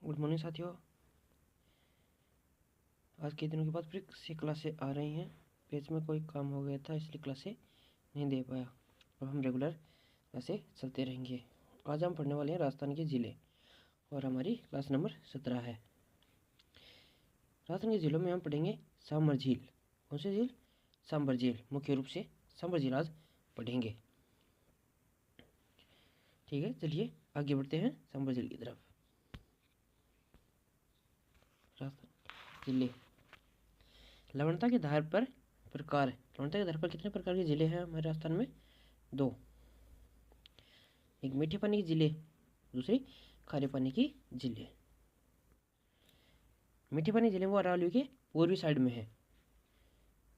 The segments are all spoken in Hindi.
गुड मॉर्निंग साथियों। आज के दिनों के बाद फिर से क्लासें आ रही हैं। पेज में कोई काम हो गया था इसलिए क्लासें नहीं दे पाया। अब हम रेगुलर ऐसे चलते रहेंगे। आज हम पढ़ने वाले हैं राजस्थान के ज़िले और हमारी क्लास नंबर 17 है। राजस्थान के ज़िलों में हम पढ़ेंगे सांभर झील। कौन सी झील? सांभर झील। मुख्य रूप से सांभर झील आज पढ़ेंगे। ठीक है, चलिए आगे बढ़ते हैं सांभर झील की तरफ। राजस्थान जिले लवणता के आधार पर प्रकार। लवणता के आधार पर कितने प्रकार के जिले हैं हमारे राजस्थान में? 2। एक मीठे पानी की जिले, दूसरी खारे पानी की जिले। मीठे पानी जिले वो अरावली के पूर्वी साइड में है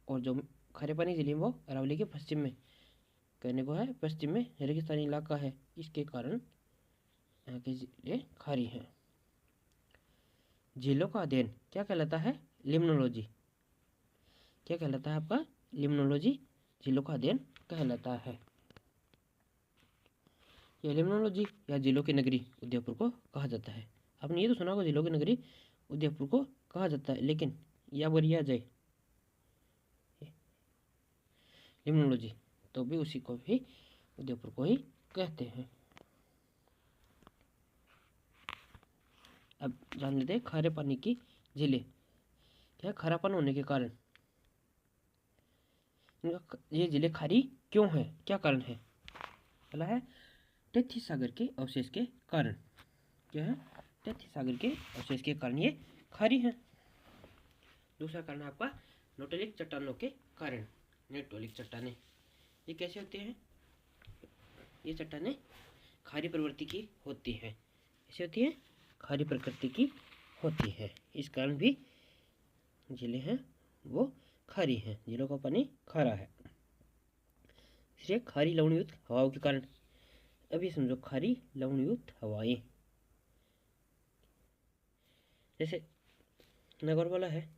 और जो खारे पानी जिले वो अरावली के पश्चिम में, कहने को है पश्चिम में रेगिस्तानी इलाका है, इसके कारण यहाँ के जिले खारी हैं। झीलों का अध्ययन क्या कहलाता है? लिम्नोलॉजी। क्या कहलाता है आपका? लिम्नोलॉजी झीलों का अध्ययन कहलाता है। यह लिम्नोलॉजी या झीलों की नगरी उदयपुर को कहा जाता है। आपने ये तो सुना होगा झीलों की नगरी उदयपुर को कहा जाता है, लेकिन या बरिया जाए लिम्नोलॉजी तो भी उसी को भी उदयपुर को ही कहते हैं। अब जान लेते हैं खारे पानी की झीलें। क्या खारापन होने के कारण ये जिले खारी क्यों है? क्या कारण है? पहला है तैथिस सागर के अवशेष के कारण। क्या है? तैथिस सागर के अवशेष के कारण ये खारी है। दूसरा कारण है आपका नोटोलिक चट्टानों के कारण। नेटोलिक चट्टानें ये कैसे होते हैं? ये चट्टानें खारी प्रवृत्ति की होती हैं। ऐसे होती है, खारी प्रकृति की होती है, इस कारण भी जिले हैं वो खारी हैं। जिलों का पानी खारा है। इसलिए खारी लवणयुक्त हवाओं के कारण। अभी समझो खारी लवणयुक्त हवाएं, जैसे नागौरवाला है,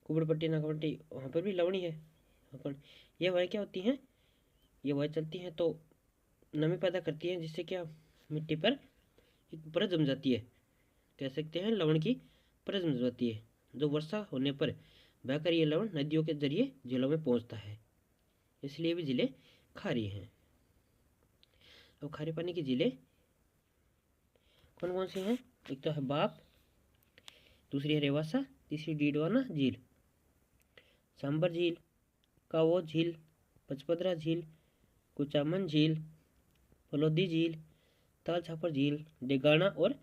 कुबड़पट्टी नागपट्टी, वहाँ पर भी लवणी है। ये हवाएं क्या होती हैं? ये हवाएं चलती हैं तो नमी पैदा करती हैं, जिससे क्या मिट्टी पर एक परत जम जाती है। कह सकते हैं लवण की परत जम जाती है, जो वर्षा होने पर बहकर ये लवण नदियों के जरिए झीलों में पहुंचता है, इसलिए भी जिले खारी हैं। अब खारे पानी की झीलें कौन कौन सी हैं? एक तो है बाप, दूसरी है रेवासा, तीसरी डीडवाना झील, सांभर झील, कावो झील, पचपदरा झील, कुचामन झील, फलोदी झील, ताल छापर झील, डेगाना और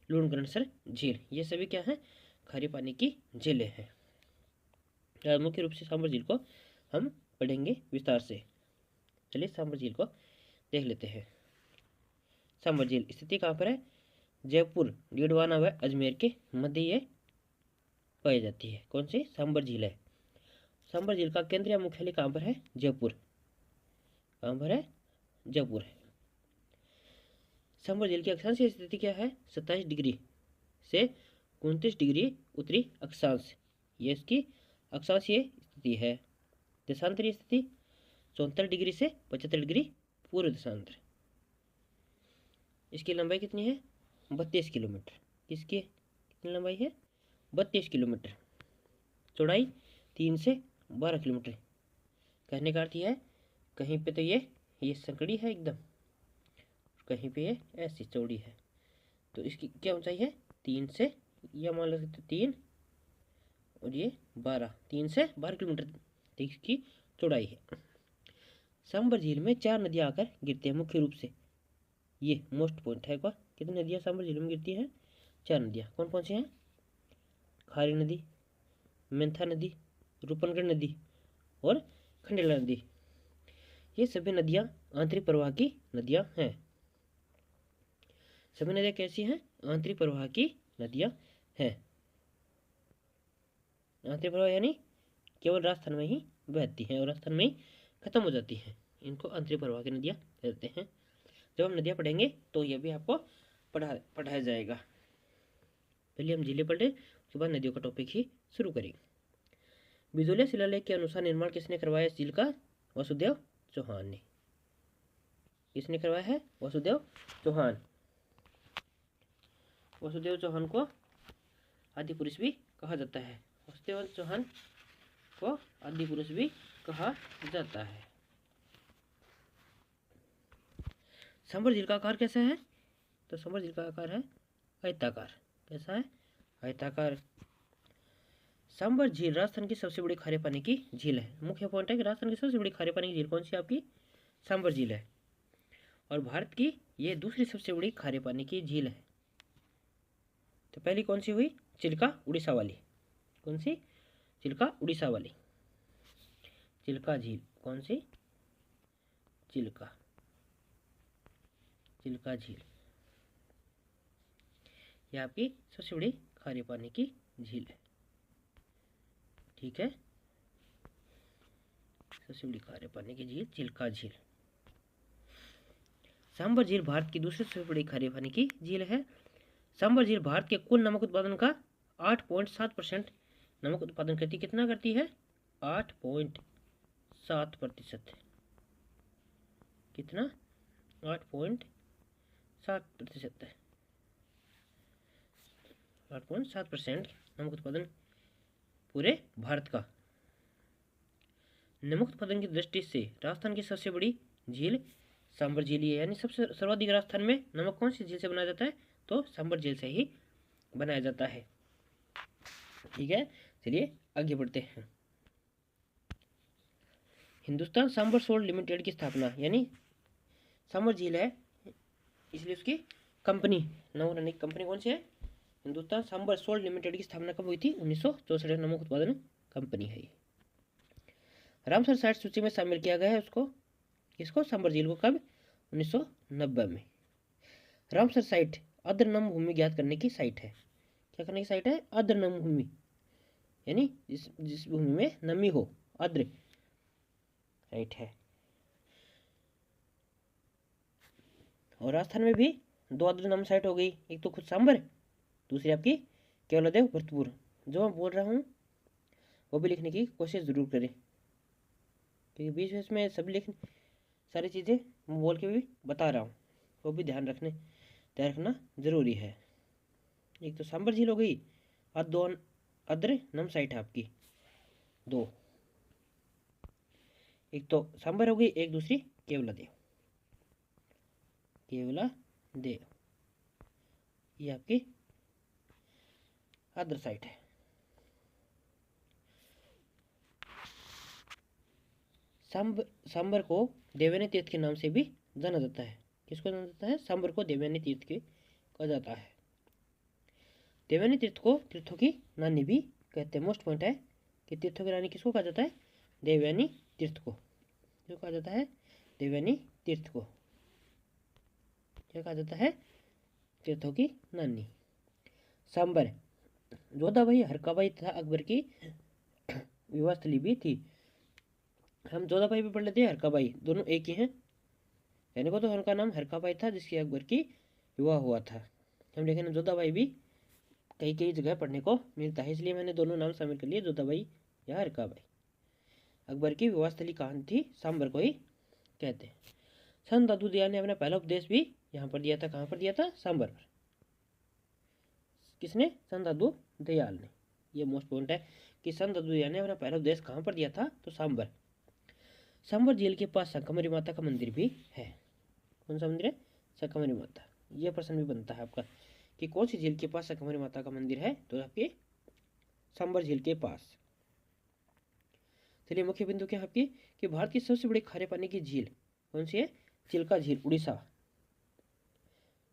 लूणकरणसर झील। ये सभी क्या है? खारे पानी की झीलें हैं। मुख्य रूप से सांभर झील को हम पढ़ेंगे विस्तार से। चलिए सांभर झील को देख लेते हैं। सांभर झील स्थिति कहाँ पर है? जयपुर, डीडवाना व अजमेर के मध्य ये पाई जाती है। कौन सी? सांभर झील है। सांभर झील का केंद्रीय मुख्यालय कहाँ पर है? जयपुर। कहाँ पर है? जयपुर है। सांभर झील की अक्षांशीय स्थिति क्या है? 27 डिग्री से 29 डिग्री उत्तरी अक्षांश, ये इसकी अक्षांशीय स्थिति है। देशांतरीय स्थिति 74 डिग्री से 75 डिग्री पूर्व देशांतर। इसकी लंबाई कितनी है? 32 किलोमीटर। इसकी कितनी लंबाई है? 32 किलोमीटर। चौड़ाई 3 से 12 किलोमीटर। कहने का अर्थ यह है, कहीं पे तो ये संकड़ी है एकदम, कहीं पे ये ऐसी चौड़ी है। तो इसकी क्या ऊंचाई है? 3 से, या मान लो 3 और ये 12, 3 से 12 किलोमीटर इसकी चौड़ाई है। सांभर झील में 4 नदियां आकर गिरती हैं मुख्य रूप से। ये मोस्ट पॉइंट है। क्या कितनी नदियां सांभर झील में गिरती हैं? 4 नदियां। कौन कौन सी हैं? खारी नदी, मेंथा नदी, रूपनगढ़ नदी और खंडेला नदी। ये सभी नदियां आंतरिक प्रवाह की नदियां हैं। सभी नदियां कैसी हैं? आंतरिक प्रवाह की नदियां हैं। आंतरिक प्रवाह यानी केवल राजस्थान में ही बहती हैं और राजस्थान में ही खत्म हो जाती हैं। इनको आंतरिक प्रवाह की नदियां कहते हैं। जब हम नदियां पढ़ेंगे तो यह भी आपको पढ़ाया जाएगा। पहले हम जिले पढ़े, उसके बाद नदियों का टॉपिक ही शुरू करेंगे। बिजोलिया शिलालेख के अनुसार निर्माण किसने करवाया इस झील का? वसुदेव चौहान ने। किसने करवाया है? वसुदेव चौहान। वासुदेव चौहान को आदि पुरुष भी कहा जाता है। वासुदेव चौहान को आदि पुरुष भी कहा जाता है। सांभर झील का आकार कैसा है? तो सांभर झील का आकार है आयताकार। कैसा है? आयताकार। सांभर झील राजस्थान की सबसे बड़ी खारे पानी की झील है। मुख्य पॉइंट है कि राजस्थान की सबसे बड़ी खारे पानी की झील कौन सी? आपकी सांभर झील है। और भारत की ये दूसरी सबसे बड़ी खारे पानी की झील है। तो पहली कौन सी हुई? चिल्का उड़ीसा वाली। कौन सी? चिल्का उड़ीसा वाली। चिल्का झील कौन सी? चिल्का झील। यह आपकी सबसे बड़ी खारे पानी की झील है। ठीक है, सबसे बड़ी खारे पानी की झील चिल्का झील। सांभर झील भारत की दूसरी सबसे बड़ी खारे पानी की झील है। सांभर झील भारत के कुल नमक उत्पादन का 8.7% नमक उत्पादन करती। कितना करती है? 8.7%। कितना? 8.7%। 8.7% नमक उत्पादन पूरे भारत का। नमक उत्पादन की दृष्टि से राजस्थान की सबसे बड़ी झील सांभर झील ही है। यानी सबसे सर्वाधिक राजस्थान में नमक कौन सी झील से बनाया जाता है? तो सांभर झील से ही बनाया जाता है। ठीक है, चलिए आगे बढ़ते हैं। हिंदुस्तान सांभर सोल्ट लिमिटेड की स्थापना, यानी सांभर झील है इसलिए उसकी कंपनी, नवनिर्मित कंपनी कौन सी है? हिंदुस्तान सांभर सोल्ट लिमिटेड की स्थापना कब हुई थी? 1964। नमक उत्पादन कंपनी है ये। रामसर साइट सूची में शामिल किया गया है उसको, किसको? सांभर झील को। कब? 1990 में। रामसर साइट आर्द्र नम भूमि ज्ञात करने की साइट है। क्या करने की साइट है? आर्द्र नम भूमि, यानी जिस भूमि में नमी हो, आर्द्र साइट है। और राजस्थान में भी 2 आर्द्र नम साइट हो गई, एक तो खुद सांभर, दूसरी आपकी केवलादेव भरतपुर। जो मैं बोल रहा हूँ वो भी लिखने की कोशिश जरूर करें, क्योंकि बीच बीच में सभी सारी चीज़ें मैं बोल के भी बता रहा हूँ, वो भी ध्यान रखना जरूरी है। एक तो सांभर झील हो गई और 2 आर्द्र नम साइट है आपकी, 2। एक तो सांभर हो गई, एक दूसरी केवलादेव। ये आपकी आर्द्र साइट है। सांभर को देवयानी तीर्थ के नाम से भी जाना जाता है। किसको जाना जाता है? सांभर को देवयानी तीर्थ के कहा जाता है। देवयानी तीर्थ को तीर्थों की नानी भी कहते हैं। मोस्ट पॉइंट है कि तीर्थों की रानी किसको कहा जाता है? देवयानी तीर्थ को। जो कहा जाता है? देवयानी तीर्थ को। क्या कहा जाता है? तीर्थों की नानी। सांभर जोधाबाई, हरकाबाई तथा अकबर की विवाह स्थली भी थी। हम जोधाबाई भी पढ़ लेते हैं, हरकाबाई, दोनों एक ही हैं। यानी को तो उनका नाम हरकाबाई था जिसकी अकबर की विवाह हुआ था। हम देखें जोधाबाई भी कई जगह पढ़ने को मिलता है, इसलिए मैंने दोनों नाम शामिल कर लिए, जोधाबाई या हरकाबाई। अकबर की विवाह स्थली कहाँ थी? सांभर को ही कहते हैं। संत दादू दयाल ने अपना पहला उपदेश भी यहाँ पर दिया था। कहाँ पर दिया था? सांभर पर। किसने? संत दादू दयाल ने। ये मोस्ट पॉइंट है कि संत दादू दयाल ने अपना पहला उपदेश कहाँ पर दिया था? तो सांभर। सांभर झील के पास शाकंभरी माता का मंदिर भी है। कौन सा मंदिर है? शाकंभरी माता। यह प्रश्न भी बनता है आपका कि कौन सी झील के पास शाकंभरी माता का मंदिर है? तो आपके सांभर झील के पास। चलिए मुख्य बिंदु क्या है आपकी कि भारत की सबसे बड़ी खारे पानी की झील कौन सी है? चिल्का झील, उड़ीसा।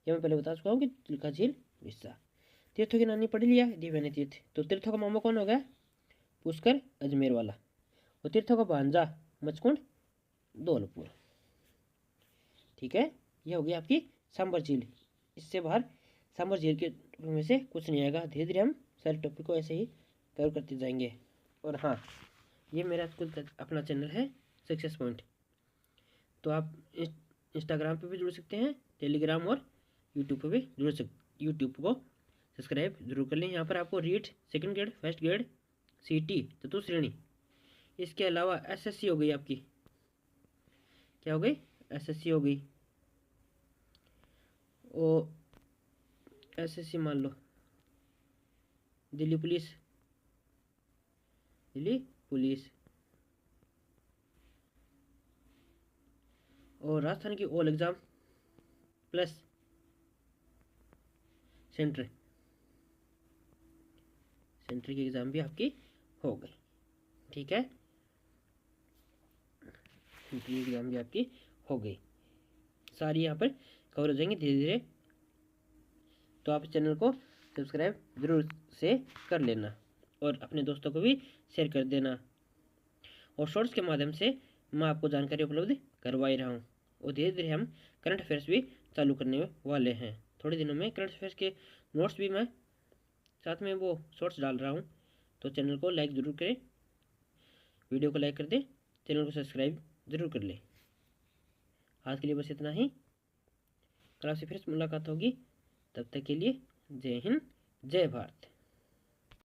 यह मैं पहले बता चुका हूँ कि चिल्का झील उड़ीसा। तीर्थों की नानी पढ़ लिया, देवयानी तीर्थ। तो तीर्थों का मामा कौन हो गया? पुष्कर अजमेर वाला। और तीर्थों का भांजा मचकुंड धौलपुर। ठीक है, यह हो गई आपकी सांभर झील। इससे बाहर सांभर झील के में से कुछ नहीं आएगा। धीरे धीरे हम सारे टॉपिक को ऐसे ही कवर करते जाएंगे। और हाँ, ये मेरा खुद अपना चैनल है सक्सेस पॉइंट, तो आप इंस्टाग्राम पे भी जुड़ सकते हैं, टेलीग्राम और यूट्यूब पे भी जुड़ सकते। यूट्यूब को सब्सक्राइब जरूर कर लें। यहाँ पर आपको REET second grade, first grade, सीटी चतुश्रेणी, इसके अलावा एसएससी हो गई आपकी। क्या हो गई? एसएससी हो गई। और एसएससी मान लो, दिल्ली पुलिस, दिल्ली पुलिस, और राजस्थान की ऑल एग्ज़ाम प्लस सेंटर की एग्ज़ाम भी आपकी हो गई। ठीक है, सेंटर की एग्ज़ाम भी आपकी हो गई, सारी यहाँ पर कवर हो जाएंगी धीरे धीरे। तो आप इस चैनल को सब्सक्राइब ज़रूर से कर लेना और अपने दोस्तों को भी शेयर कर देना। और शॉर्ट्स के माध्यम से मैं आपको जानकारी उपलब्ध करवा ही रहा हूँ, और धीरे धीरे हम करंट अफेयर्स भी चालू करने वाले हैं। थोड़े दिनों में करंट अफेयर्स के नोट्स भी मैं साथ में वो शॉर्ट्स डाल रहा हूँ। तो चैनल को लाइक ज़रूर करें, वीडियो को लाइक कर दें, चैनल को सब्सक्राइब ज़रूर कर लें। आज के लिए बस इतना ही, कल आपसे फिर मुलाकात होगी, तब तक के लिए जय हिंद, जय भारत।